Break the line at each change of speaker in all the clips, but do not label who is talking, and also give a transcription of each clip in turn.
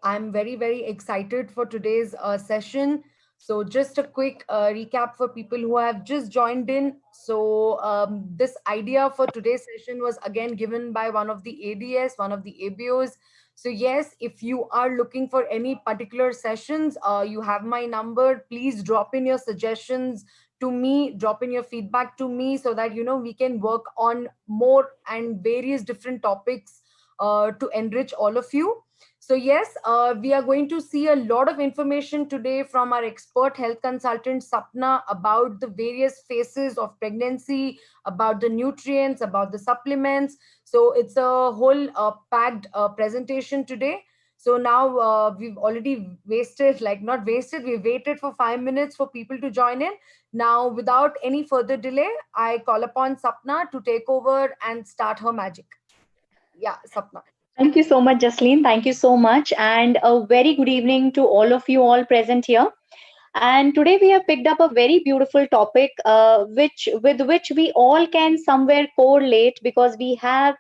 I'm very excited for today's session. So, just a quick recap for people who have just joined in. So, this idea for today's session was again given by one of the ADS, one of the ABOs. So, yes, if you are looking for any particular sessions, you have my number. Please drop in your suggestions to me, drop in your feedback to me so that we can work on more and various different topics to enrich all of you. So, yes, we are going to see a lot of information today from our expert health consultant Sapna about the various phases of pregnancy, about the nutrients, about the supplements. So, it's a whole packed presentation today. So now we've already wasted, like not wasted, we waited for 5 minutes for people to join in. Now, without any further delay, I call upon Sapna to take over and start her magic. Yeah, Sapna.
Thank you so much, Jasleen. Thank you so much. And a very good evening to all of you all present here. And today we have picked up a very beautiful topic, which we all can somewhere correlate because we have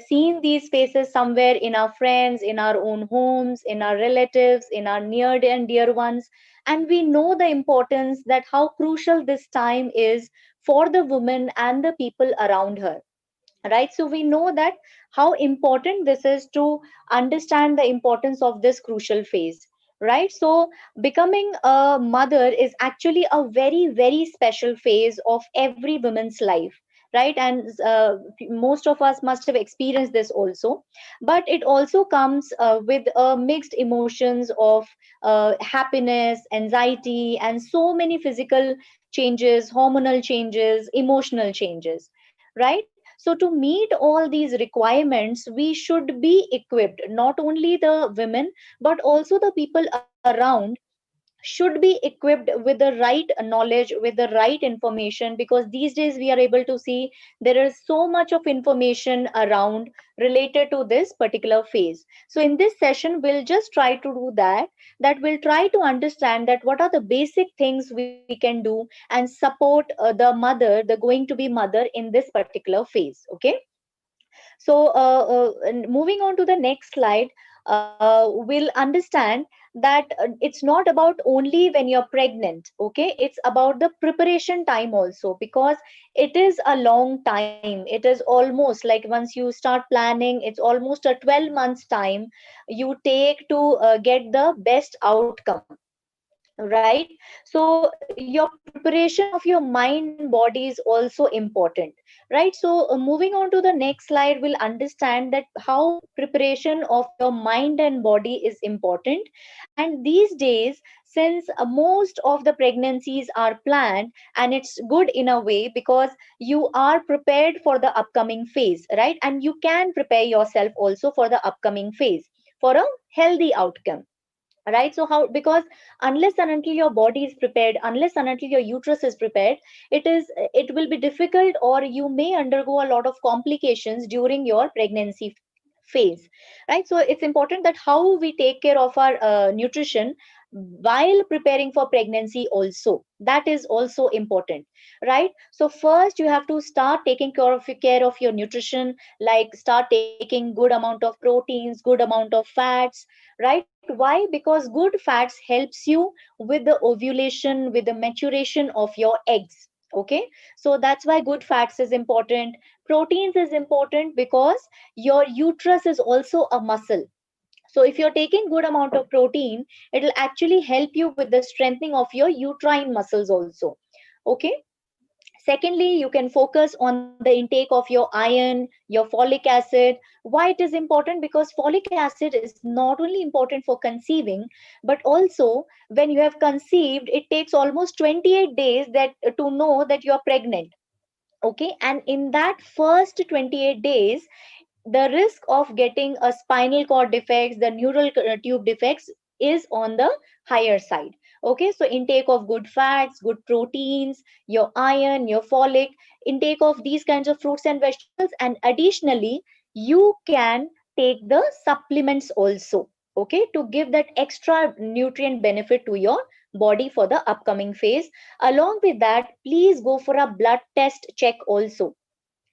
seen these faces somewhere in our friends, in our own homes, in our relatives, in our near and dear ones, and we know the importance that how crucial this time is for the woman and the people around her, right? So we know that how important this is to understand the importance of this crucial phase, right? So becoming a mother is actually a very special phase of every woman's life, right? And most of us must have experienced this also, but it also comes with mixed emotions of happiness, anxiety, and so many physical changes, hormonal changes, emotional changes, right? So, to meet all these requirements, we should be equipped, not only the women, but also the people around should be equipped with the right knowledge, with the right information, because these days we are able to see there is so much of information around related to this particular phase. So in this session we'll just try to do that we'll try to understand that what are the basic things we can do and support the mother, the going to be mother in this particular phase. Okay, so, and moving on to the next slide, we'll understand that it's not about only when you're pregnant, okay? It's about the preparation time also, because it is a long time. It is almost like once you start planning, it's almost a 12 months time you take to get the best outcome, right? So your preparation of your mind and body is also important, right? So moving on to the next slide, we'll understand that how preparation of your mind and body is important. And these days, since most of the pregnancies are planned, and it's good in a way because you are prepared for the upcoming phase, right? And you can prepare yourself also for the upcoming phase for a healthy outcome, right? So how, because unless and until your body is prepared, unless and until your uterus is prepared, it will be difficult, or you may undergo a lot of complications during your pregnancy phase, right? So it's important that how we take care of our nutrition while preparing for pregnancy also, that is also important, right? So first you have to start taking care of your nutrition, like start taking good amount of proteins, good amount of fats, right? Why? Because good fats helps you with the ovulation, with the maturation of your eggs. Okay, so that's why good fats is important. Proteins is important because your uterus is also a muscle. So if you're taking good amount of protein, it will actually help you with the strengthening of your uterine muscles also. Okay, secondly, you can focus on the intake of your iron, your folic acid. Why it is important? Because folic acid is not only important for conceiving, but also when you have conceived, it takes almost 28 days that to know that you are pregnant. Okay, and in that first 28 days, the risk of getting a spinal cord defects, the neural tube defects is on the higher side. Okay, so intake of good fats, good proteins, your iron, your folic, intake of these kinds of fruits and vegetables, and additionally, you can take the supplements also. Okay, to give that extra nutrient benefit to your body for the upcoming phase. Along with that, please go for a blood test check also.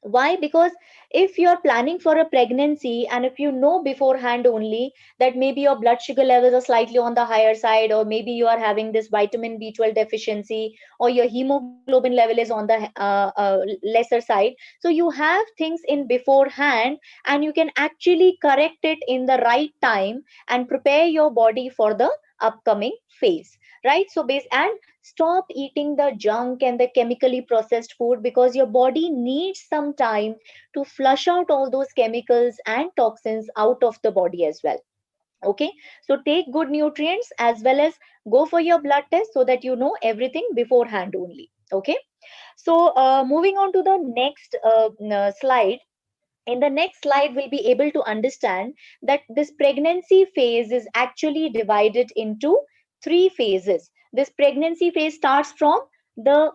Why? Because if you're planning for a pregnancy and if you know beforehand only that maybe your blood sugar levels are slightly on the higher side, or maybe you are having this vitamin B12 deficiency, or your hemoglobin level is on the lesser side, so you have things in beforehand, and you can actually correct it in the right time and prepare your body for the upcoming phase, right? So base and stop eating the junk and the chemically processed food, because your body needs some time to flush out all those chemicals and toxins out of the body as well. Okay, so take good nutrients as well as go for your blood test so that you know everything beforehand only. Okay, so moving on to the next slide. In the next slide, we'll be able to understand that this pregnancy phase is actually divided into three phases. This pregnancy phase starts from the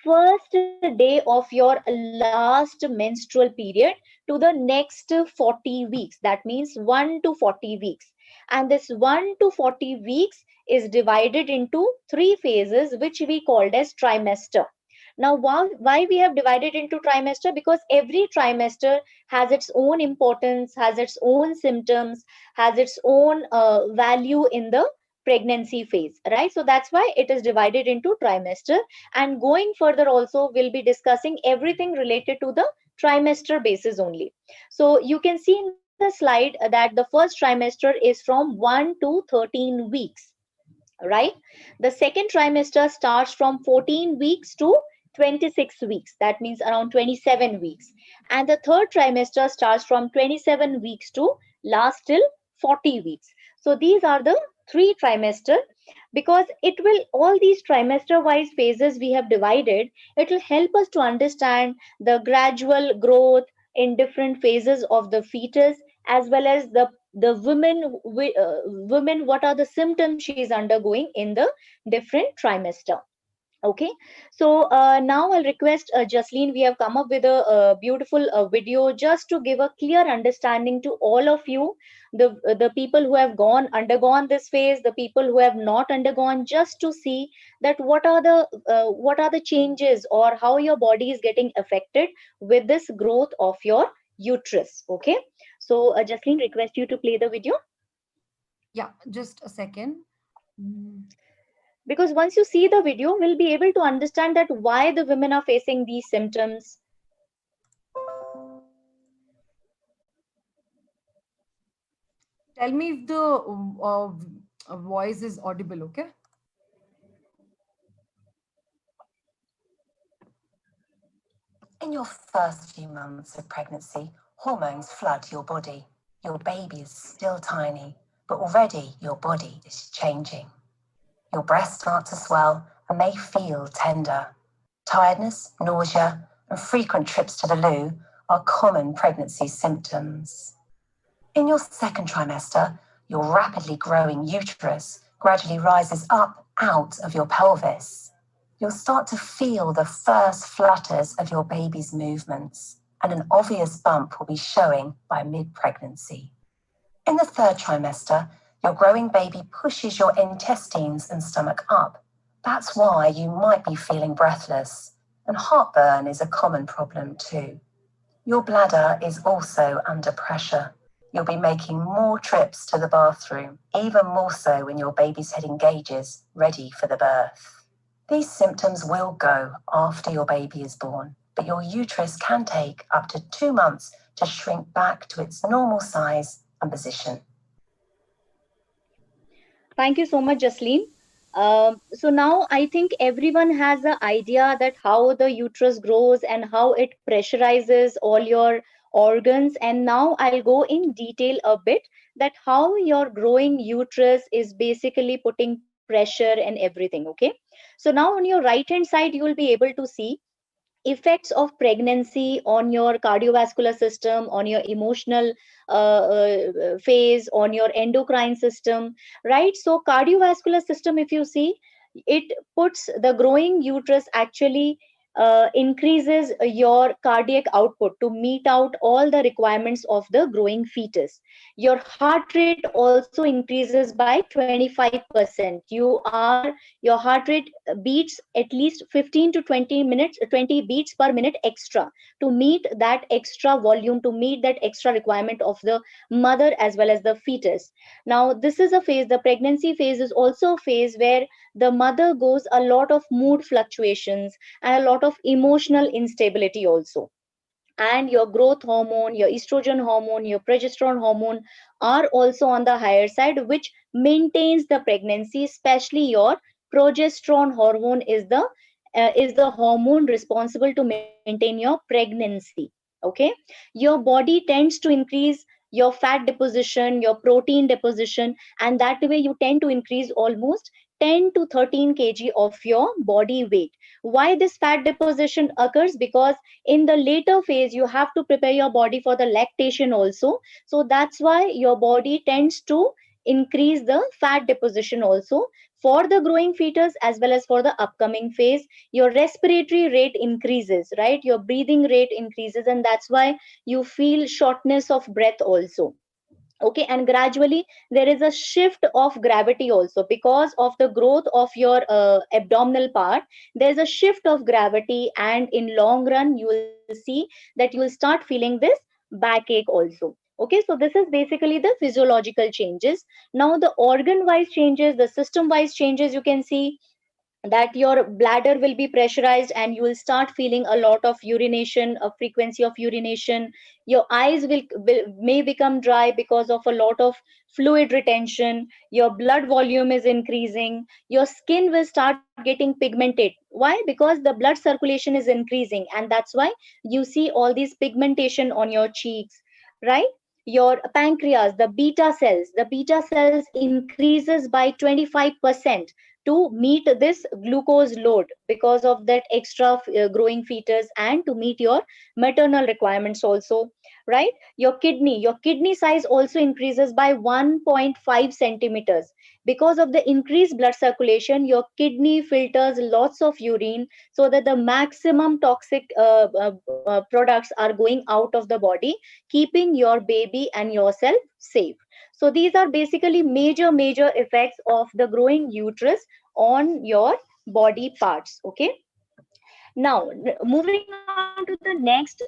first day of your last menstrual period to the next 40 weeks. That means 1 to 40 weeks. And this 1 to 40 weeks is divided into three phases, which we called as trimester. Now, why we have divided into trimester? Because every trimester has its own importance, has its own symptoms, has its own value in the pregnancy phase, right? So that's why it is divided into trimester. And going further also, we'll be discussing everything related to the trimester basis only. So you can see in the slide that the first trimester is from 1 to 13 weeks, right? The second trimester starts from 14 weeks to 26 weeks. That means around 27 weeks. And the third trimester starts from 27 weeks to last till 40 weeks. So these are the three trimester. Because it will, all these trimester wise phases we have divided, it will help us to understand the gradual growth in different phases of the fetus, as well as the women, what are the symptoms she is undergoing in the different trimester. Okay, so now I'll request Jasleen. We have come up with a beautiful video just to give a clear understanding to all of you, the people who have gone undergone this phase, the people who have not undergone, just to see that what are the changes or how your body is getting affected with this growth of your uterus. Okay, so Jasleen, request you to play the video.
Yeah, just a second. Mm.
Because once you see the video, we'll be able to understand that why the women are facing these symptoms.
Tell me if the voice is audible, okay?
In your first few months of pregnancy, hormones flood your body. Your baby is still tiny, but already your body is changing. Your breasts start to swell and may feel tender. Tiredness, nausea, and frequent trips to the loo are common pregnancy symptoms. In your second trimester, your rapidly growing uterus gradually rises up out of your pelvis. You'll start to feel the first flutters of your baby's movements, and an obvious bump will be showing by mid-pregnancy. In the third trimester, your growing baby pushes your intestines and stomach up. That's why you might be feeling breathless, and heartburn is a common problem too. Your bladder is also under pressure. You'll be making more trips to the bathroom, even more so when your baby's head engages, ready for the birth. These symptoms will go after your baby is born, but your uterus can take up to 2 months to shrink back to its normal size and position.
Thank you so much, Jasleen. So now I think everyone has an idea that how the uterus grows and how it pressurizes all your organs. And now I'll go in detail a bit that how your growing uterus is basically putting pressure and everything. Okay. So now on your right hand side, you will be able to see effects of pregnancy on your cardiovascular system, on your emotional phase, on your endocrine system, right? So cardiovascular system, if you see, it puts the growing uterus actually increases your cardiac output to meet out all the requirements of the growing fetus. Your heart rate also increases by 25%. Your heart rate beats at least 15 to 20 minutes, 20 beats per minute extra to meet that extra volume, to meet that extra requirement of the mother as well as the fetus. Now, this is a phase, the pregnancy phase is also a phase where the mother goes a lot of mood fluctuations and a lot of emotional instability also. And your growth hormone, your estrogen hormone, your progesterone hormone are also on the higher side, which maintains the pregnancy. Especially your progesterone hormone is the hormone responsible to maintain your pregnancy. Okay, your body tends to increase your fat deposition, your protein deposition, and that way you tend to increase almost 10 to 13 kg of your body weight. Why this fat deposition occurs? Because in the later phase you have to prepare your body for the lactation also, so that's why your body tends to increase the fat deposition also for the growing fetus as well as for the upcoming phase. Your respiratory rate increases, right? Your breathing rate increases, and that's why you feel shortness of breath also. Okay, and gradually there is a shift of gravity also because of the growth of your abdominal part. There's a shift of gravity, and in long run you will see that you will start feeling this backache also. Okay, so this is basically the physiological changes. Now the organ wise changes, the system wise changes, you can see that your bladder will be pressurized and you will start feeling a lot of urination, a frequency of urination. Your eyes will may become dry because of a lot of fluid retention. Your blood volume is increasing. Your skin will start getting pigmented. Why? Because the blood circulation is increasing, and that's why you see all these pigmentation on your cheeks, right? Your pancreas, the beta cells increases by 25% to meet this glucose load because of that extra growing fetus, and to meet your maternal requirements also, right? Your kidney size also increases by 1.5 centimeters because of the increased blood circulation. Your kidney filters lots of urine so that the maximum toxic products are going out of the body, keeping your baby and yourself safe. So these are basically major effects of the growing uterus on your body parts. Okay, now moving on to the next,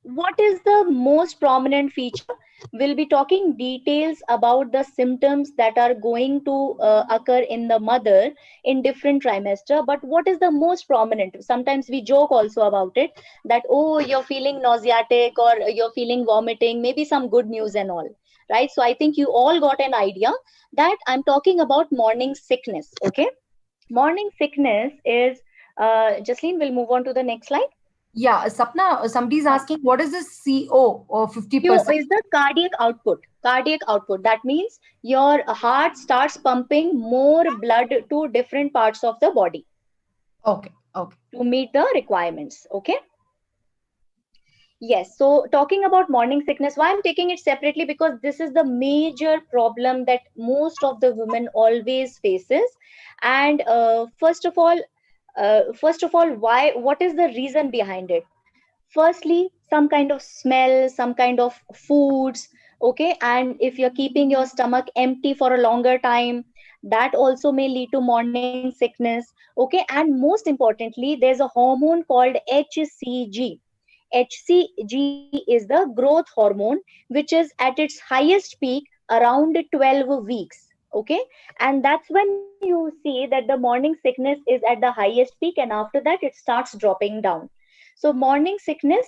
what is the most prominent feature? We'll be talking details about the symptoms that are going to occur in the mother in different trimester. But what is the most prominent? Sometimes we joke also about it, that oh, you're feeling nauseatic or you're feeling vomiting, maybe some good news and all, right? So I think you all got an idea that I'm talking about morning sickness. Okay, morning sickness is, Jasleen will move on to the next slide.
Yeah, Sapna, somebody's asking what is this CO or
Q
50%?
is the cardiac output. Cardiac output. That means your heart starts pumping more blood to different parts of the body
Okay, okay.
to meet the requirements. Okay. Yes. So talking about morning sickness, why I'm taking it separately, because this is the major problem that most of the women always faces. And first of all, why? What is the reason behind it? Firstly, some kind of smell, some kind of foods. Okay, and if you're keeping your stomach empty for a longer time, that also may lead to morning sickness. Okay, and most importantly, there's a hormone called HCG. HCG is the growth hormone, which is at its highest peak around 12 weeks. Okay, and that's when you see that the morning sickness is at the highest peak, and after that it starts dropping down. So morning sickness,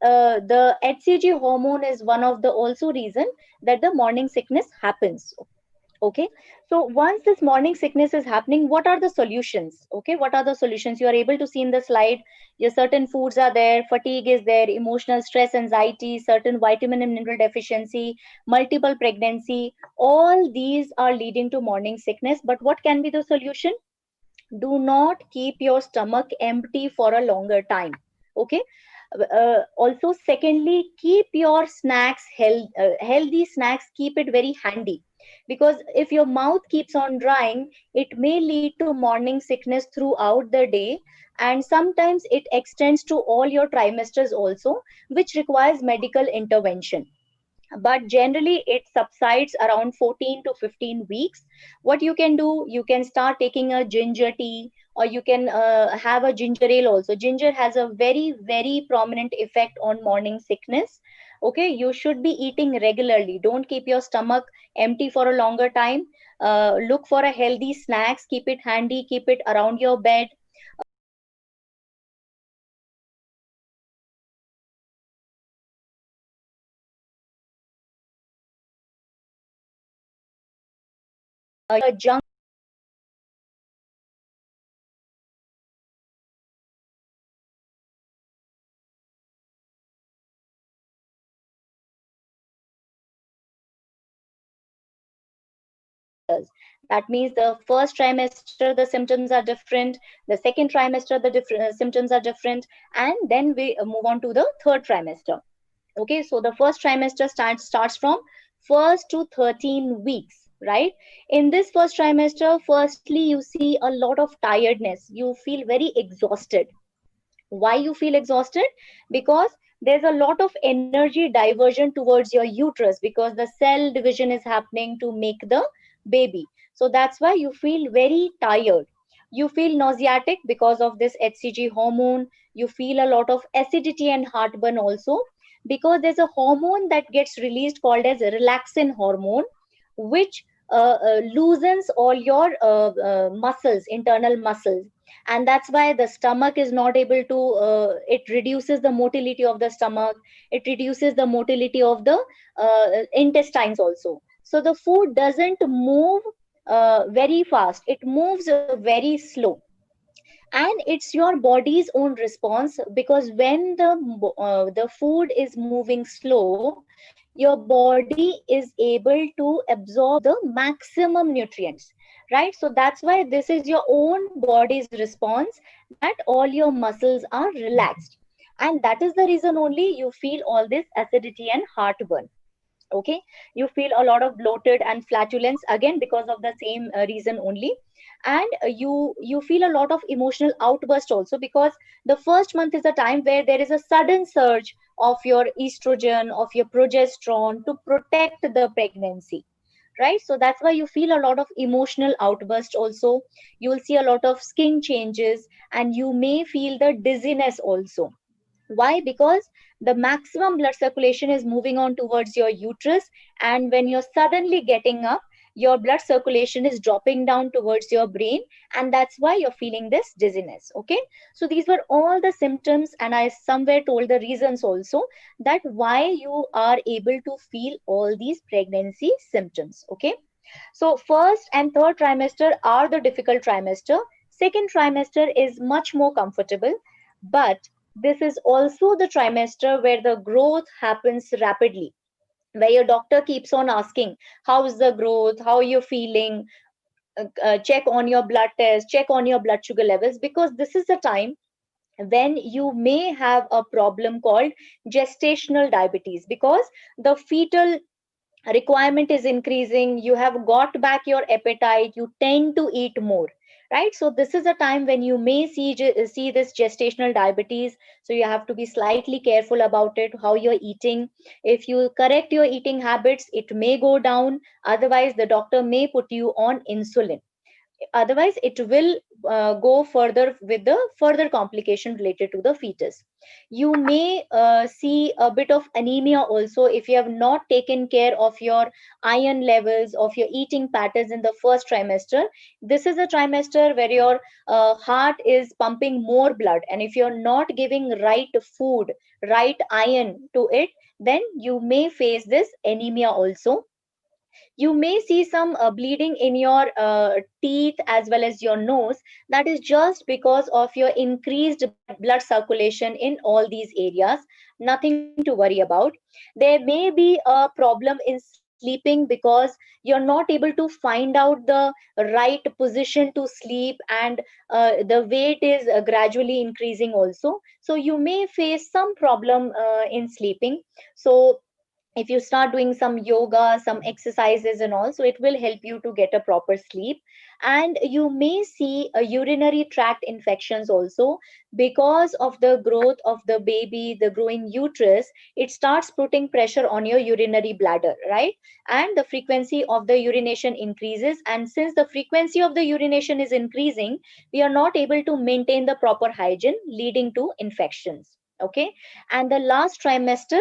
the HCG hormone is one of the also reason that the morning sickness happens. Okay, so once this morning sickness is happening, what are the solutions? Okay, what are the solutions? You are able to see in the slide, your certain foods are there, fatigue is there, emotional stress, anxiety, certain vitamin and mineral deficiency, multiple pregnancy, all these are leading to morning sickness. But what can be the solution? Do not keep your stomach empty for a longer time. Okay, also secondly, keep your snacks healthy snacks, keep it very handy. Because if your mouth keeps on drying, it may lead to morning sickness throughout the day, and sometimes it extends to all your trimesters also, which requires medical intervention. But generally it subsides around 14 to 15 weeks. What you can do, you can start taking a ginger tea, or you can have a ginger ale also. Ginger has a very, very prominent effect on morning sickness. Okay, you should be eating regularly. Don't keep your stomach empty for a longer time. Look for a healthy snacks, keep it handy, keep it around your bed. Junk That means the first trimester the symptoms are different, the second trimester the symptoms are different, and then we move on to the third trimester. Okay, so the first trimester starts from first to 13 weeks, right? In this first trimester, firstly you see a lot of tiredness, you feel very exhausted. Why you feel exhausted? Because there's a lot of energy diversion towards your uterus, because the cell division is happening to make the baby. So that's why you feel very tired. You feel nauseatic because of this hcg hormone. You feel a lot of acidity and heartburn also, because there's a hormone that gets released called as relaxin hormone, which loosens all your muscles, internal muscles. And that's why the stomach is not able to it reduces the motility of the stomach, it reduces the motility of the intestines also. So the food doesn't move very fast, it moves very slow. And it's your body's own response, because when the food is moving slow, your body is able to absorb the maximum nutrients, right? So that's why this is your own body's response, that all your muscles are relaxed. And that is the reason only you feel all this acidity and heartburn. Okay, you feel a lot of bloated and flatulence, again because of the same reason only. And you feel a lot of emotional outburst also, because the first month is a time where there is a sudden surge of your estrogen, of your progesterone, to protect the pregnancy, right? So that's why you feel a lot of emotional outburst also. You will see a lot of skin changes, and you may feel the dizziness also. Why? Because the maximum blood circulation is moving on towards your uterus, and when you're suddenly getting up, your blood circulation is dropping down towards your brain, and that's why you're feeling this dizziness. Okay, so these were all the symptoms, and I somewhere told the reasons also, that why you are able to feel all these pregnancy symptoms. Okay, so first and third trimester are the difficult trimester. Second trimester is much more comfortable, but this is also the trimester where the growth happens rapidly, where your doctor keeps on asking, how's the growth? How are you feeling? Check on your blood test, check on your blood sugar levels, because this is the time when you may have a problem called gestational diabetes, because the fetal requirement is increasing, you have got back your appetite, you tend to eat more, right? So this is a time when you may see this gestational diabetes. So you have to be slightly careful about it, how you're eating. If you correct your eating habits, it may go down. Otherwise the doctor may put you on insulin. Otherwise it will go further with the further complication related to the fetus. You may see a bit of anemia also, if you have not taken care of your iron levels, of your eating patterns in the first trimester. This is a trimester where your heart is pumping more blood, and if you're not giving right food, right iron to it, then you may face this anemia also. You may see some bleeding in your teeth as well as your nose. That is just because of your increased blood circulation in all these areas. Nothing to worry about. There may be a problem in sleeping, because you're not able to find out the right position to sleep, and the weight is gradually increasing also. So you may face some problem in sleeping. So if you start doing some yoga, some exercises and all, so it will help you to get a proper sleep. And you may see a urinary tract infections also, because of the growth of the baby, the growing uterus, it starts putting pressure on your urinary bladder, right? And the frequency of the urination increases, and since the frequency of the urination is increasing, we are not able to maintain the proper hygiene, leading to infections. Okay. And the last trimester,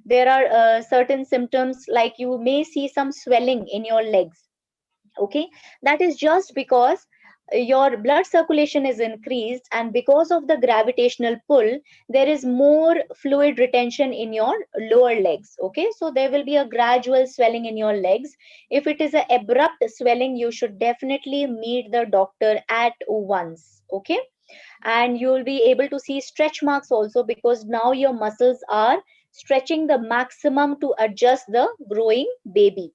there are certain symptoms, like you may see some swelling in your legs. Okay, that is just because your blood circulation is increased, and because of the gravitational pull, there is more fluid retention in your lower legs. Okay, so there will be a gradual swelling in your legs. If it is a abrupt swelling, you should definitely meet the doctor at once. Okay, and you will be able to see stretch marks also, because now your muscles are stretching the maximum to adjust the growing baby.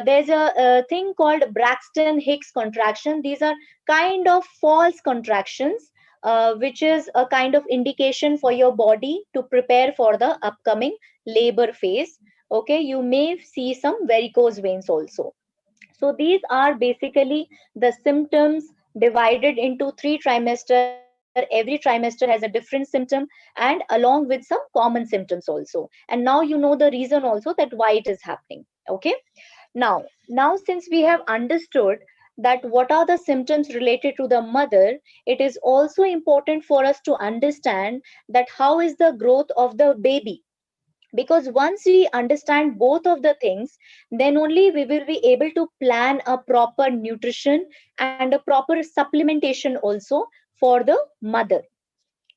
There's a thing called Braxton Hicks contraction. These are kind of false contractions, which is a kind of indication for your body to prepare for the upcoming labor phase. Okay, you may see some varicose veins also. So these are basically the symptoms divided into 3 trimester. Every trimester has a different symptom, and along with some common symptoms also. And now you know the reason also that why it is happening. Okay. Now since we have understood that what are the symptoms related to the mother, it is also important for us to understand that how is the growth of the baby. Because once we understand both of the things, then only we will be able to plan a proper nutrition and a proper supplementation also for the mother.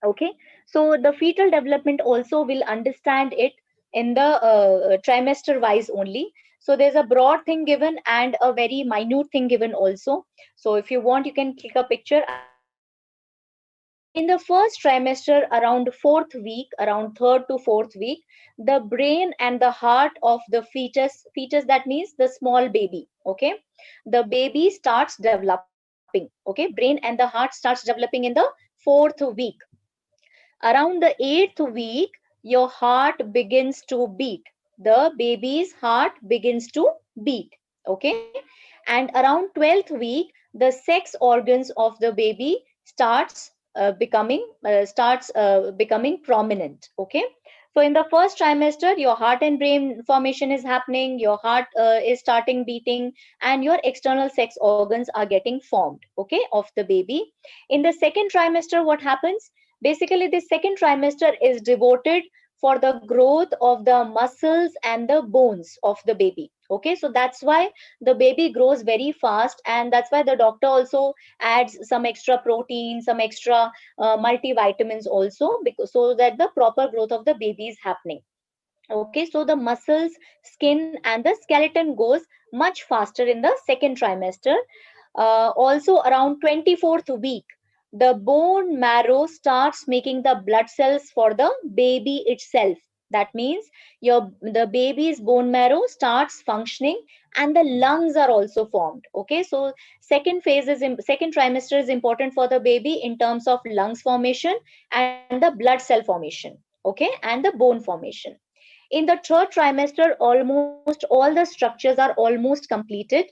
Okay, so the fetal development also will understand it in the trimester wise only. So there's a broad thing given and a very minute thing given also. So if you want, you can click a picture, I will show you. In the first trimester, around fourth week, around third to fourth week, the brain and the heart of the fetus, that means the small baby, okay, the baby starts developing. Okay, brain and the heart starts developing in the fourth week. Around the 8th week, your heart begins to beat. The baby's heart begins to beat. Okay. And around 12th week, the sex organs of the baby starts becoming prominent. Okay. So in the first trimester, your heart and brain formation is happening, your heart is starting beating, and your external sex organs are getting formed, okay, of the baby. In the second trimester, what happens? Basically, the second trimester is devoted for the growth of the muscles and the bones of the baby. Okay, so that's why the baby grows very fast, and that's why the doctor also adds some extra protein, some extra multivitamins also, because so that the proper growth of the baby is happening. Okay, so the muscles, skin, and the skeleton goes much faster in the second trimester. Also, around 24th week, the bone marrow starts making the blood cells for the baby itself. That means the baby's bone marrow starts functioning, and the lungs are also formed. Okay, so second trimester is important for the baby in terms of lungs formation and the blood cell formation. Okay, and the bone formation. In the third trimester, almost all the structures are almost completed,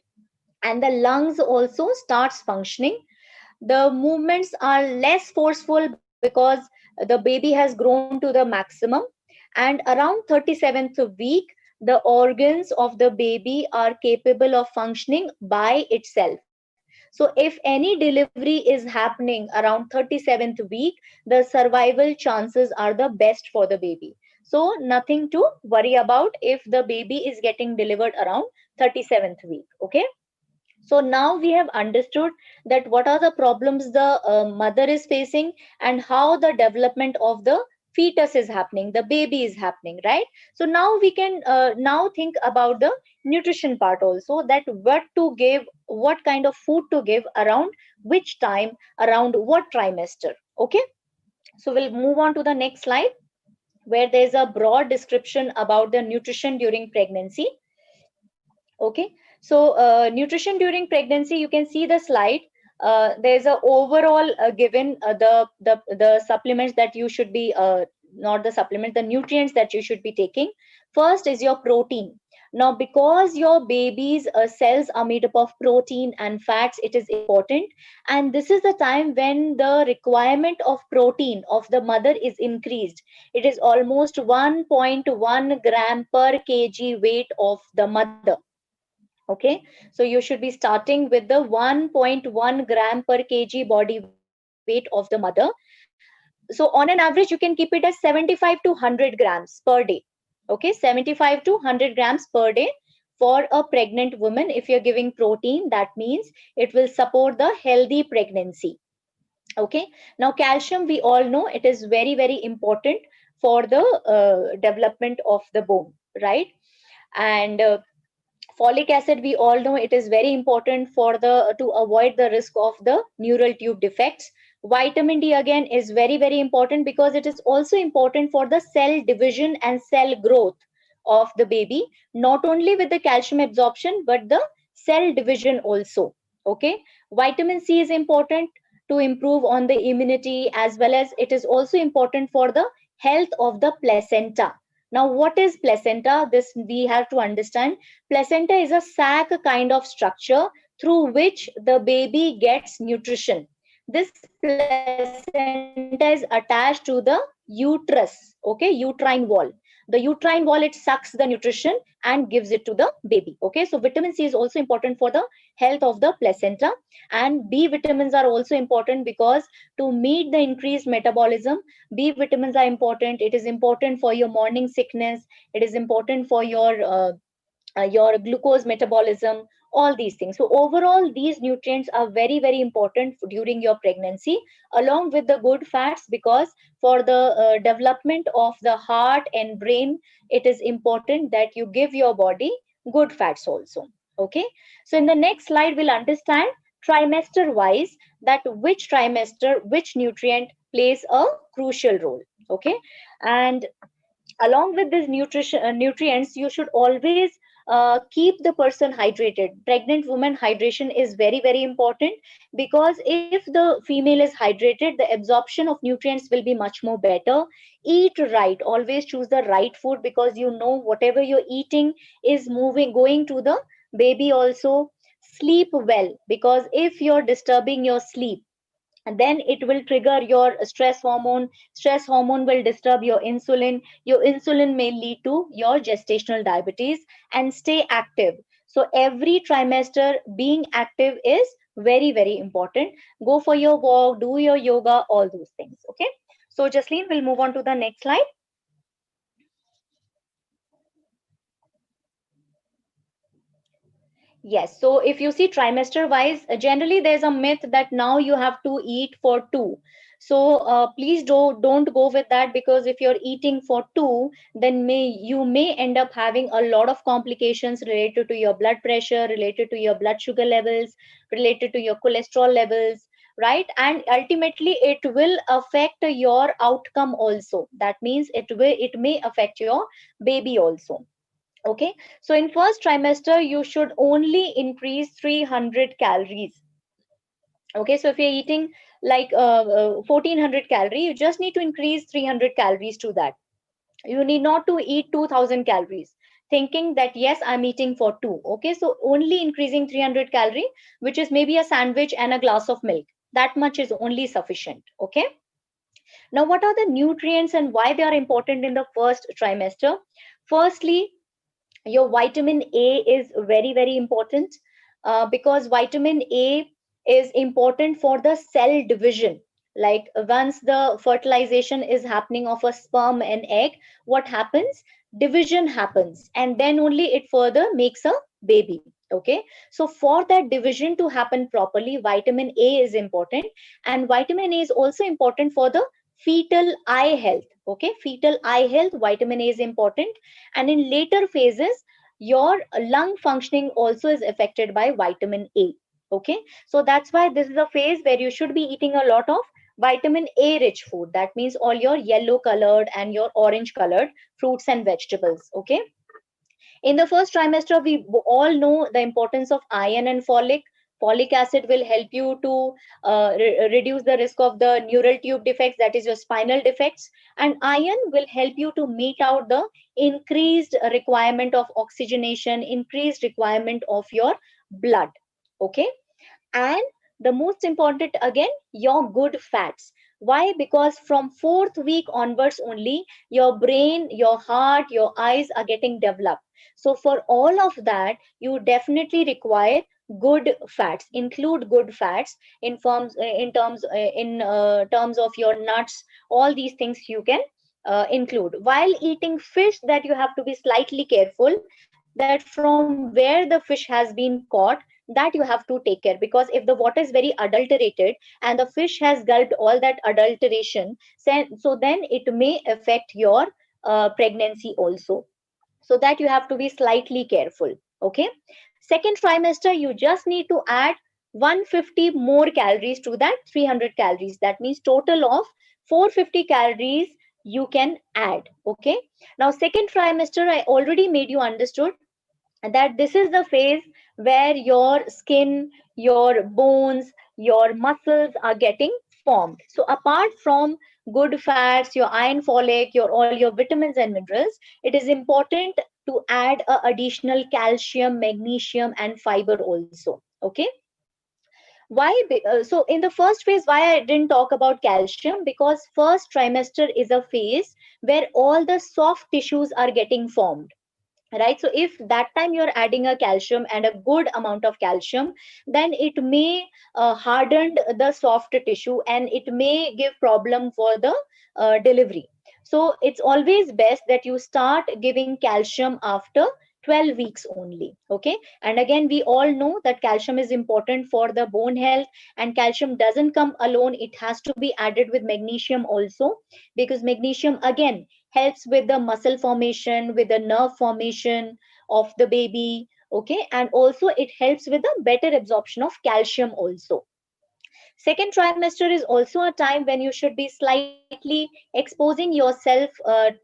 and the lungs also starts functioning. The movements are less forceful because the baby has grown to the maximum. And around 37th week, the organs of the baby are capable of functioning by itself. So if any delivery is happening around 37th week, the survival chances are the best for the baby. So nothing to worry about if the baby is getting delivered around 37th week. Okay. So now we have understood that what are the problems the mother is facing, and how the development of the fetus is happening, the baby is happening, right? So now we can now think about the nutrition part also, that what to give, what kind of food to give, around which time, around what trimester. Okay, so we'll move on to the next slide, where there's a broad description about the nutrition during pregnancy. Okay, so nutrition during pregnancy, you can see the slide. There's a overall given the supplements that you should be not the supplement, the nutrients that you should be taking. First is your protein. Now, because your baby's cells are made up of protein and fats, it is important. And this is the time when the requirement of protein of the mother is increased. It is almost 1.1 gram per kg weight of the mother. Okay, so you should be starting with the 1.1 gram per kg body weight of the mother. So on an average, you can keep it as 75 to 100 grams per day. Okay, 75 to 100 grams per day for a pregnant woman. If you're giving protein, that means it will support the healthy pregnancy. Okay, now calcium, we all know it is very, very important for the development of the bone, right? And folic acid, we all know it is very important for the to avoid the risk of the neural tube defects. Vitamin D again is very, very important because it is also important for the cell division and cell growth of the baby, not only with the calcium absorption but the cell division also. Okay, vitamin C is important to improve on the immunity, as well as it is also important for the health of the placenta. Now, what is placenta? This we have to understand. Placenta is a sac kind of structure through which the baby gets nutrition. This placenta is attached to the uterus, okay, uterine wall. The uterine wall, it sucks the nutrition and gives it to the baby. Okay, so vitamin C is also important for the health of the placenta, and B vitamins are also important because to meet the increased metabolism, B vitamins are important. It is important for your morning sickness. It is important for your glucose metabolism, all these things. So overall, these nutrients are very, very important during your pregnancy, along with the good fats, because for the development of the heart and brain, it is important that you give your body good fats also. Okay, so in the next slide, we'll understand trimester wise that which trimester, which nutrient plays a crucial role. Okay, and along with these nutrients, you should always keep the person hydrated. Pregnant woman hydration is very, very important, because if the female is hydrated, the absorption of nutrients will be much more better. Eat right, always choose the right food, because you know whatever you're eating is moving, going to the baby also. Sleep well, because if you're disturbing your sleep, and then it will trigger your stress hormone will disturb your insulin may lead to your gestational diabetes. And stay active. So every trimester, being active is very, very important. Go for your walk, do your yoga, all those things. Okay, so Jasleen will move on to the next slide. Yes, so if you see trimester wise, generally there's a myth that now you have to eat for two. So please don't go with that, because if you're eating for two, then you may end up having a lot of complications related to your blood pressure, related to your blood sugar levels, related to your cholesterol levels, right? And ultimately it will affect your outcome also. That means it may affect your baby also. Okay, so in first trimester, you should only increase 300 calories. Okay, so if you're eating like 1400 calorie, you just need to increase 300 calories to that. You need not to eat 2000 calories, thinking that yes, I'm eating for two. Okay, so only increasing 300 calorie, which is maybe a sandwich and a glass of milk. That much is only sufficient. Okay, now what are the nutrients and why they are important in the first trimester? Firstly, your vitamin A is very, very important, because vitamin A is important for the cell division. Like once the fertilization is happening of a sperm and egg, what happens? Division happens, and then only it further makes a baby. Okay, so for that division to happen properly, vitamin A is important, and vitamin A is also important for the fetal eye health. Okay, fetal eye health, vitamin A is important. And in later phases, your lung functioning also is affected by vitamin A. Okay, so that's why this is a phase where you should be eating a lot of vitamin A rich food. That means all your yellow colored and your orange colored fruits and vegetables. Okay, in the first trimester, we all know the importance of iron and folic. Folic acid will help you to reduce the risk of the neural tube defects, that is your spinal defects. And iron will help you to meet out the increased requirement of oxygenation, increased requirement of your blood. Okay. And the most important again, your good fats. Why? Because from 4th week onwards only, your brain, your heart, your eyes are getting developed. So for all of that, you definitely require good fats. Include good fats in forms, in terms of your nuts. All these things you can include. While eating fish, that you have to be slightly careful that from where the fish has been caught, that you have to take care, because if the water is very adulterated and the fish has gulped all that adulteration, so then it may affect your pregnancy also. So that you have to be slightly careful. Okay. Second trimester, you just need to add 150 more calories to that 300 calories. That means total of 450 calories you can add. Okay. Now second trimester, I already made you understood that this is the phase where your skin, your bones, your muscles are getting formed. So apart from good fats, your iron, folic, your all your vitamins and minerals, it is important to add a additional calcium, magnesium and fiber also. Okay. So in the first phase, why I didn't talk about calcium? Because first trimester is a phase where all the soft tissues are getting formed, right? So if that time you're adding a calcium and a good amount of calcium, then it may harden the soft tissue and it may give problem for the delivery. So it's always best that you start giving calcium after 12 weeks only. Okay. And again, we all know that calcium is important for the bone health, and calcium doesn't come alone. It has to be added with magnesium also, because magnesium again helps with the muscle formation, with the nerve formation of the baby. Okay. And also it helps with the better absorption of calcium also. Second trimester is also a time when you should be slightly exposing yourself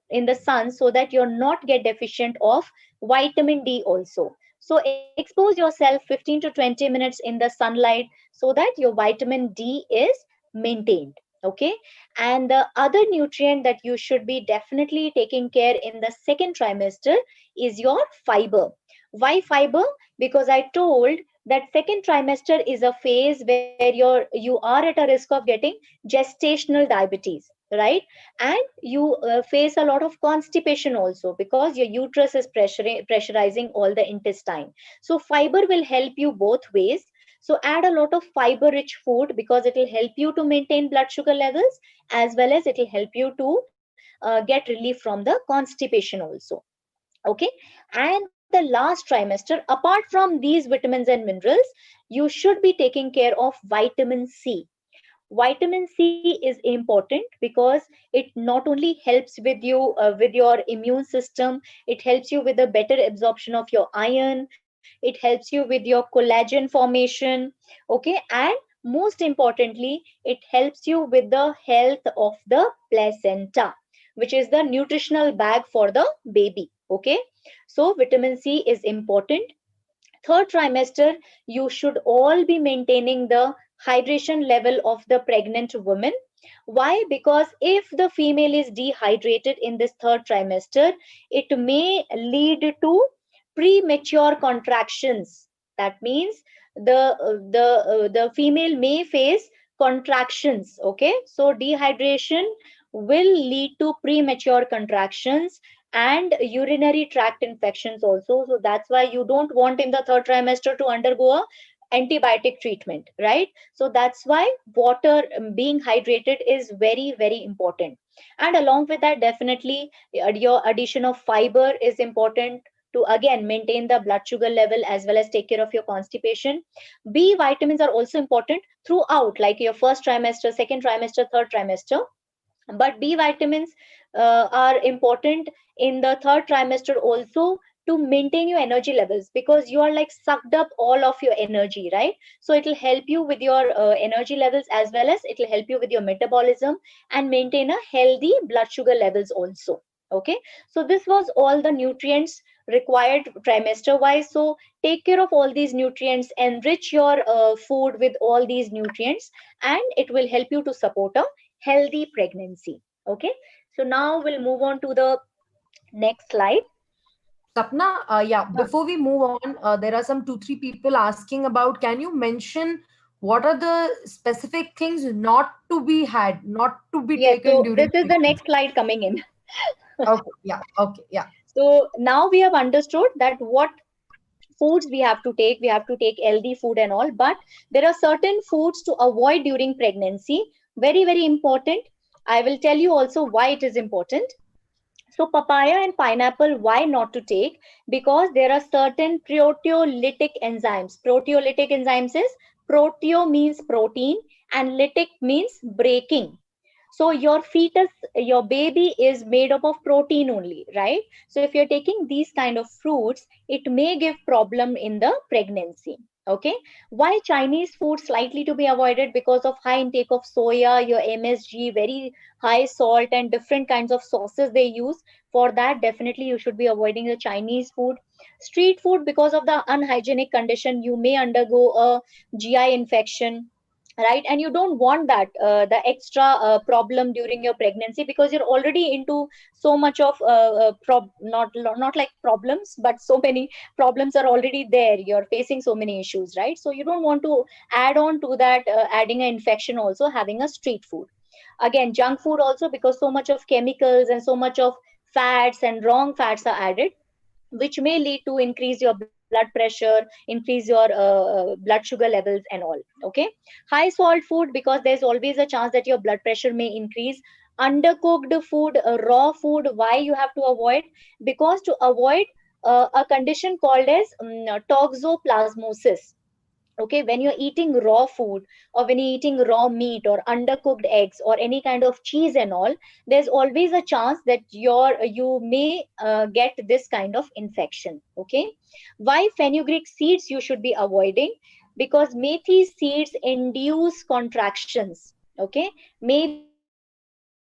in the sun, so that you're not get deficient of vitamin D also. So expose yourself 15 to 20 minutes in the sunlight so that your vitamin D is maintained. Okay. And the other nutrient that you should be definitely taking care in the second trimester is your fiber. Why fiber? Because I told that second trimester is a phase where you are at a risk of getting gestational diabetes, right? And you face a lot of constipation also, because your uterus is pressurizing all the intestine. So fiber will help you both ways. So add a lot of fiber rich food, because it will help you to maintain blood sugar levels, as well as it will help you to get relief from the constipation also. Okay. And the last trimester, apart from these vitamins and minerals, you should be taking care of vitamin C. Vitamin C is important because it not only helps with your immune system, it helps you with the better absorption of your iron, it helps you with your collagen formation. Okay. And most importantly, it helps you with the health of the placenta, which is the nutritional bag for the baby. Okay. So vitamin C is important. Third trimester, you should all be maintaining the hydration level of the pregnant woman. Why? Because if the female is dehydrated in this third trimester, it may lead to premature contractions. That means the female may face contractions. Okay. So dehydration will lead to premature contractions and urinary tract infections also. So that's why you don't want in the third trimester to undergo a antibiotic treatment, right? So that's why water, being hydrated is very, very important. And along with that, definitely your addition of fiber is important to again maintain the blood sugar level, as well as take care of your constipation. B vitamins are also important throughout, like your first trimester, second trimester, third trimester. But B vitamins are important in the third trimester also, to maintain your energy levels, because you are like sucked up all of your energy, right? So it will help you with your energy levels, as well as it will help you with your metabolism and maintain a healthy blood sugar levels also. Okay. So this was all the nutrients required trimester wise. So take care of all these nutrients, enrich your food with all these nutrients, and it will help you to support a healthy pregnancy. Okay, so now we'll move on to the next slide.
Sapna, yeah, before we move on, there are some 2, 3 people asking about, can you mention what are the specific things not to be had, not to be
Yes,
taken
so this
during
is the
pregnancy?
next slide coming in.
Okay, yeah, okay, yeah.
So now we have understood that what foods we have to take healthy food and all, but there are certain foods to avoid during pregnancy. Very, very important. I will tell you also why it is important. So papaya and pineapple, why not to take? Because there are certain proteolytic enzymes. Proteolytic enzymes is, proteo means protein and lytic means breaking. So your fetus, your baby is made up of protein only, right? So if you're taking these kind of fruits, it may give problem in the pregnancy. Okay, why Chinese food slightly to be avoided? Because of high intake of soya, your MSG, very high salt, and different kinds of sauces they use. For that, definitely you should be avoiding the Chinese food. Street food, because of the unhygienic condition, you may undergo a GI infection, right? And you don't want that the extra problem during your pregnancy, because you're already into so much of not like problems, but so many problems are already there. You're facing so many issues, right? So you don't want to add on to that, adding an infection also, having a street food. Again, junk food also, because so much of chemicals and so much of fats and wrong fats are added, which may lead to increase your blood pressure, increase your blood sugar levels and all. Okay, high salt food, because there's always a chance that your blood pressure may increase. Undercooked food, raw food, why you have to avoid? Because to avoid a condition called as toxoplasmosis. Okay, when you're eating raw food, or when you're eating raw meat or undercooked eggs or any kind of cheese and all, there's always a chance that you may get this kind of infection. Okay, why fenugreek seeds you should be avoiding? Because methi seeds induce contractions. Okay, methi seeds induce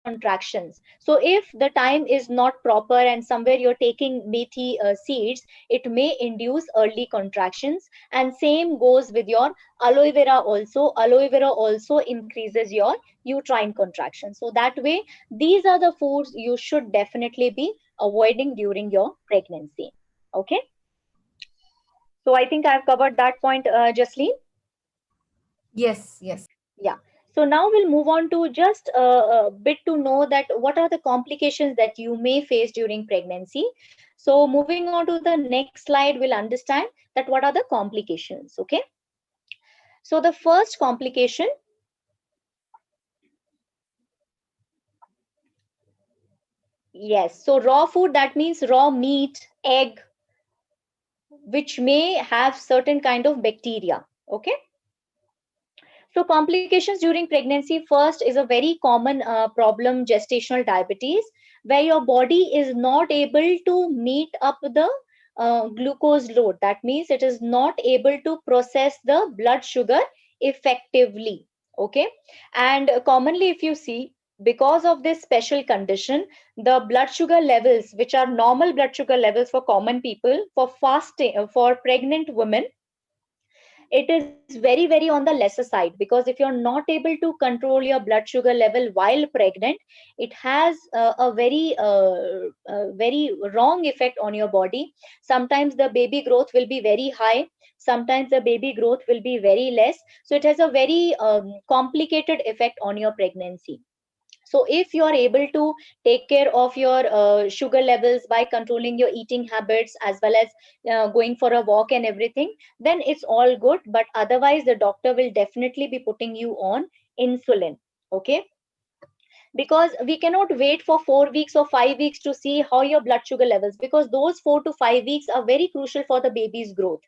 contractions. So if the time is not proper and somewhere you're taking methi seeds, it may induce early contractions. And same goes with your aloe vera also. Aloe vera also increases your uterine contraction. So that way, these are the foods you should definitely be avoiding during your pregnancy. Okay, so I think I've covered that point, Jasleen.
Yes, yes.
Yeah. So now we'll move on to just a bit to know that what are the complications that you may face during pregnancy. So moving on to the next slide, we'll understand that what are the complications. Okay. So the first complication, yes. So raw food, that means raw meat, egg, which may have certain kind of bacteria. Okay. So complications during pregnancy, first is a very common problem, gestational diabetes, where your body is not able to meet up the glucose load. That means it is not able to process the blood sugar effectively. Okay, and commonly, if you see, because of this special condition, the blood sugar levels, which are normal blood sugar levels for common people, for fasting, for pregnant women, it is very, very on the lesser side. Because if you're not able to control your blood sugar level while pregnant, it has a very wrong effect on your body. Sometimes the baby growth will be very high, sometimes the baby growth will be very less. So it has a very complicated effect on your pregnancy. So if you are able to take care of your sugar levels by controlling your eating habits, as well as going for a walk and everything, then it's all good. But otherwise, the doctor will definitely be putting you on insulin. Okay, because we cannot wait for 4 weeks or 5 weeks to see how your blood sugar levels, because those 4 to 5 weeks are very crucial for the baby's growth,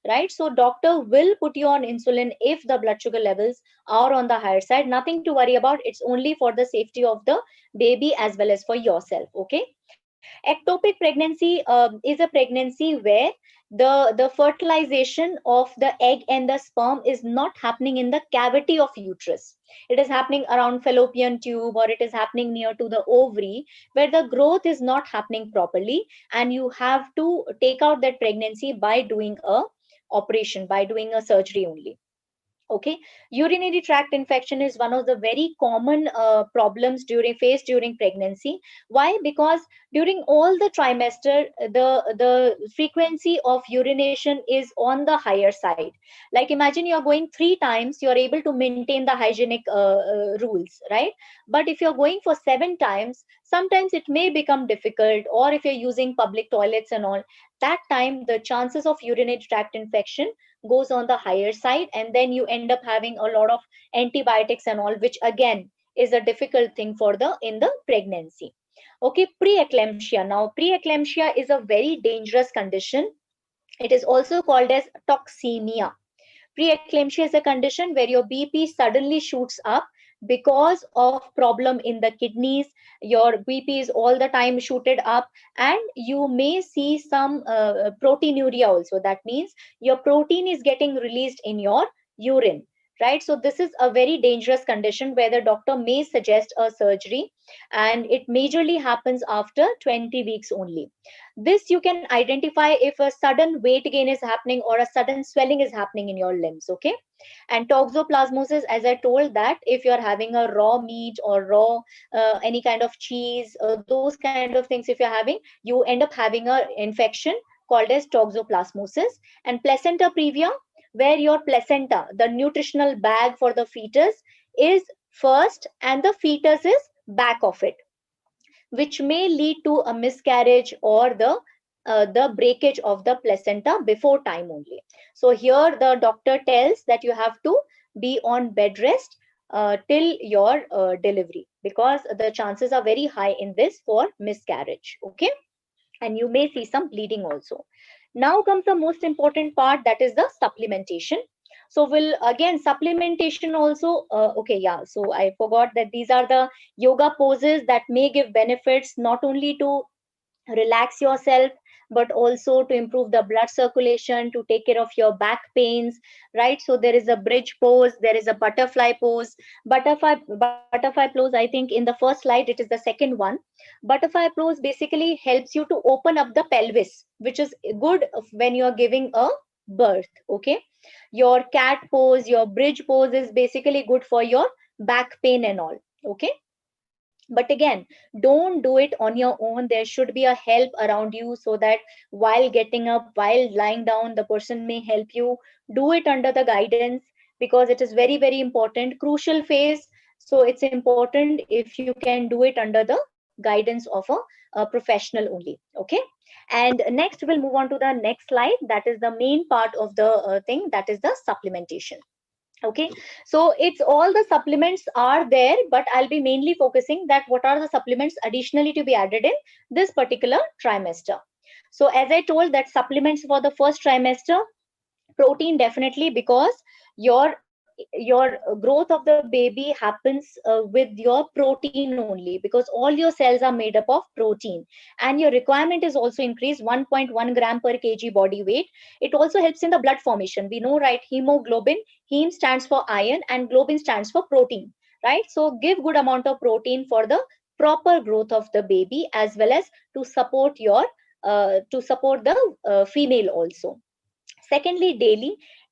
right? So doctor will put you on insulin if the blood sugar levels are on the higher side. Nothing to worry about, it's only for the safety of the baby as well as for yourself. Okay, Ectopic pregnancy is a pregnancy where the fertilization of the egg and the sperm is not happening in the cavity of uterus. It is happening around fallopian tube, or it is happening near to the ovary, where the growth is not happening properly, and you have to take out that pregnancy by doing a operation, by doing a surgery only. Okay, urinary tract infection is one of the very common problems faced during pregnancy. Why? Because during all the trimester, the frequency of urination is on the higher side. Like imagine you're going 3 times, you're able to maintain the hygienic rules, right? But if you're going for 7 times, sometimes it may become difficult, or if you're using public toilets and all, that time the chances of urinary tract infection goes on the higher side, and then you end up having a lot of antibiotics and all, which again is a difficult thing for the in the pregnancy. Okay, preeclampsia. Now preeclampsia is a very dangerous condition. It is also called as toxemia. Preeclampsia is a condition where your BP suddenly shoots up because of problem in the kidneys. Your BP is all the time shooted up, and you may see some proteinuria also. That means your protein is getting released in your urine, right? So this is a very dangerous condition where the doctor may suggest a surgery, and it majorly happens after 20 weeks only. This you can identify if a sudden weight gain is happening or a sudden swelling is happening in your limbs. Okay, and toxoplasmosis, as I told, that if you're having a raw meat or raw any kind of cheese, those kind of things, if you're having, you end up having a infection called as toxoplasmosis. And placenta previa, where your placenta, the nutritional bag for the fetus, is first and the fetus is back of it, which may lead to a miscarriage or the breakage of the placenta before time only. So here the doctor tells that you have to be on bed rest till your delivery, because the chances are very high in this for miscarriage. Okay, and you may see some bleeding also. Now comes the most important part, that is the supplementation. So we'll again supplementation also. Okay, yeah. So I forgot that these are the yoga poses that may give benefits not only to relax yourself, but also to improve the blood circulation, to take care of your back pains, right? So there is a bridge pose, there is a butterfly pose. Butterfly pose, I think in the first slide it is the second one. Butterfly pose basically helps you to open up the pelvis, which is good when you are giving a birth. Okay, your cat pose, your bridge pose is basically good for your back pain and all. Okay, but again, don't do it on your own. There should be a help around you, so that while getting up, while lying down, the person may help you. Do it under the guidance, because it is very, very important, crucial phase. So it's important if you can do it under the guidance of a professional only. Okay, and next we'll move on to the next slide. That is the main part of the thing, that is the supplementation. Okay, so it's all the supplements are there, but I'll be mainly focusing that what are the supplements additionally to be added in this particular trimester. So as I told, that supplements for the first trimester, protein definitely, because your your growth of the baby happens with your protein only, because all your cells are made up of protein, and your requirement is also increased 1.1 gram per kg body weight. It also helps in the blood formation. We know, right? Hemoglobin, heme stands for iron and globin stands for protein, right? So give good amount of protein for the proper growth of the baby, as well as to support your to support the female also. Secondly,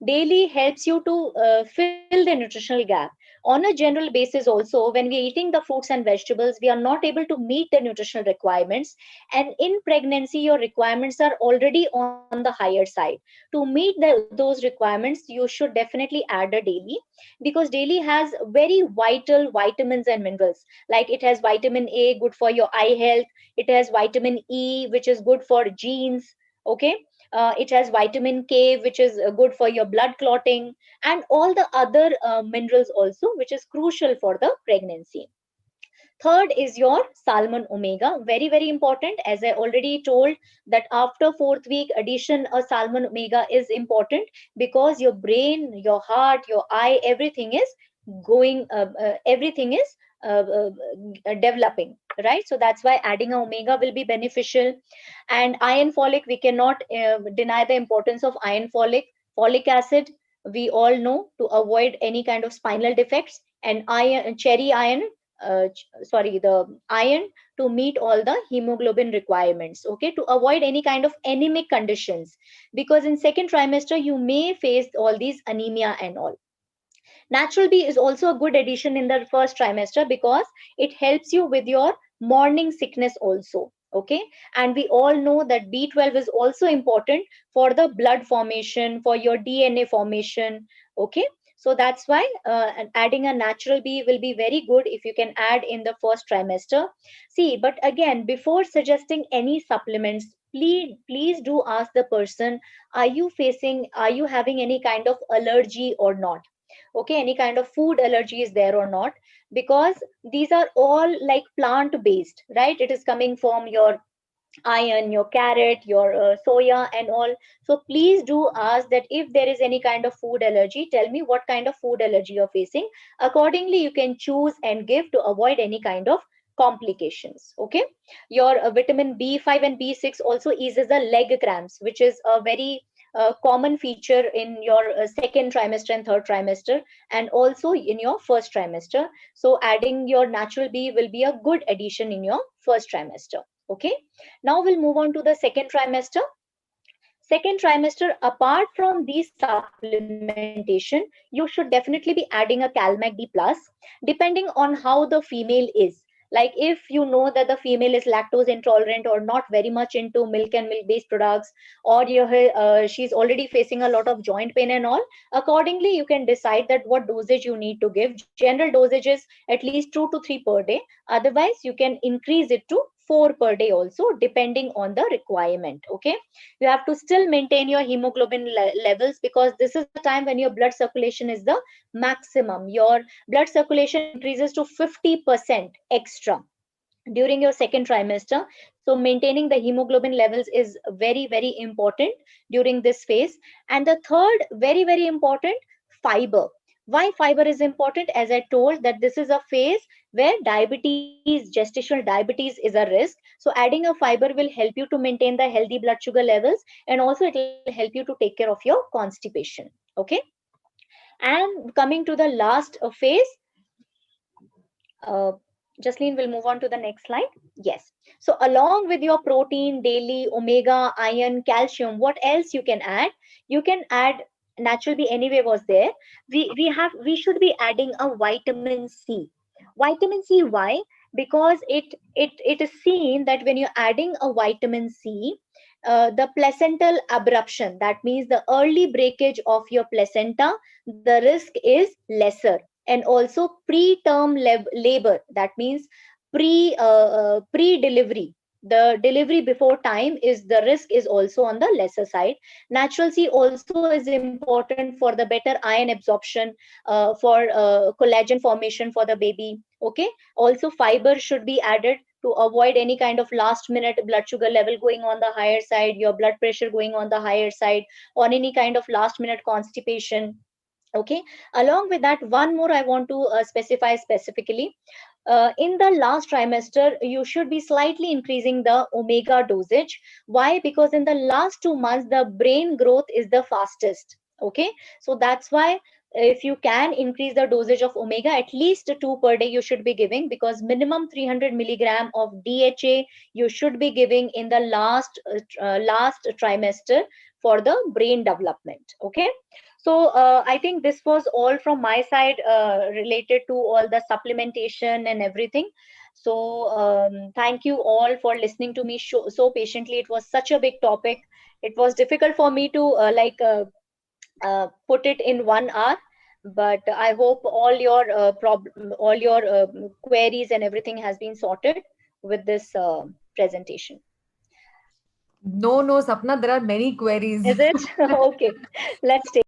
daily helps you to fill the nutritional gap. On a general basis also, when we are eating the fruits and vegetables, we are not able to meet the nutritional requirements, and in pregnancy your requirements are already on the higher side. To meet those requirements, you should definitely add a daily, because daily has very vital vitamins and minerals. Like it has vitamin A, good for your eye health. It has vitamin E, which is good for genes. Okay, it has vitamin K, which is good for your blood clotting, and all the other minerals also, which is crucial for the pregnancy. Third is your salmon omega, very, very important. As I already told, that after 4th week addition, a salmon omega is important, because your brain, your heart, your eye, everything is going, everything is developing, right? So that's why adding a omega will be beneficial. And iron folic, we cannot deny the importance of iron folic acid. We all know, to avoid any kind of spinal defects, and iron, cherry iron, the iron to meet all the hemoglobin requirements, okay, to avoid any kind of anemic conditions, because in second trimester you may face all these anemia and all. Natural B is also a good addition in the first trimester because it helps you with your morning sickness also. Okay, and we all know that B12 is also important for the blood formation, for your DNA formation. Okay, so that's why adding a natural B will be very good if you can add in the first trimester. See, but again, before suggesting any supplements, please do ask the person, are you having any kind of allergy or not? Okay, any kind of food allergy is there or not, because these are all like plant based, right? It is coming from your iron, your carrot, your soya and all. So please do ask that if there is any kind of food allergy, tell me what kind of food allergy you're facing. Accordingly you can choose and give to avoid any kind of complications. Okay, your vitamin B5 and B6 also eases the leg cramps, which is a very common feature in your second trimester and third trimester, and also in your first trimester. So adding your natural B will be a good addition in your first trimester. Okay, now we'll move on to the second trimester. Second trimester, apart from these supplementation, you should definitely be adding a Calmac D plus, depending on how the female is. Like if you know that the female is lactose intolerant or not very much into milk and milk based products, or she's already facing a lot of joint pain and all, accordingly you can decide that what dosage you need to give. General dosage is at least 2 to 3 per day. Otherwise you can increase it to 4 per day also, depending on the requirement. Okay, you have to still maintain your hemoglobin levels, because this is the time when your blood circulation is the maximum. Your blood circulation increases to 50% extra during your second trimester. So maintaining the hemoglobin levels is very important during this phase. And the third, very important, fiber. Why fiber is important? As I told, that this is a phase where diabetes, gestational diabetes is a risk. So adding a fiber will help you to maintain the healthy blood sugar levels, and also it will help you to take care of your constipation. Okay, and coming to the last phase, Jasleen will move on to the next slide. Yes. So along with your protein daily, omega, iron, calcium, what else you can add? You can add, natural B anyway was there. We should be adding a vitamin C. Vitamin C, why? Because it is seen that when you're adding a vitamin C, the placental abruption, that means the early breakage of your placenta, the risk is lesser. And also preterm labor, that means pre-delivery, the delivery before time, is the risk is also on the lesser side. Natural C also is important for the better iron absorption, for collagen formation for the baby. Okay, also fiber should be added to avoid any kind of last minute blood sugar level going on the higher side, your blood pressure going on the higher side, or any kind of last minute constipation. Okay, along with that, one more I want to specify specifically. In the last trimester, you should be slightly increasing the omega dosage. Why? Because in the last 2 months, the brain growth is the fastest. Okay, so that's why if you can increase the dosage of omega, at least 2 per day you should be giving, because minimum 300 milligram of DHA you should be giving in the last trimester for the brain development. Okay, so I think this was all from my side related to all the supplementation and everything. So thank you all for listening to me so patiently. It was such a big topic. It was difficult for me to put it in 1 hour, but I hope all your queries and everything has been sorted with this presentation.
No, Sapna, there are many queries.
Is it? Okay, let's take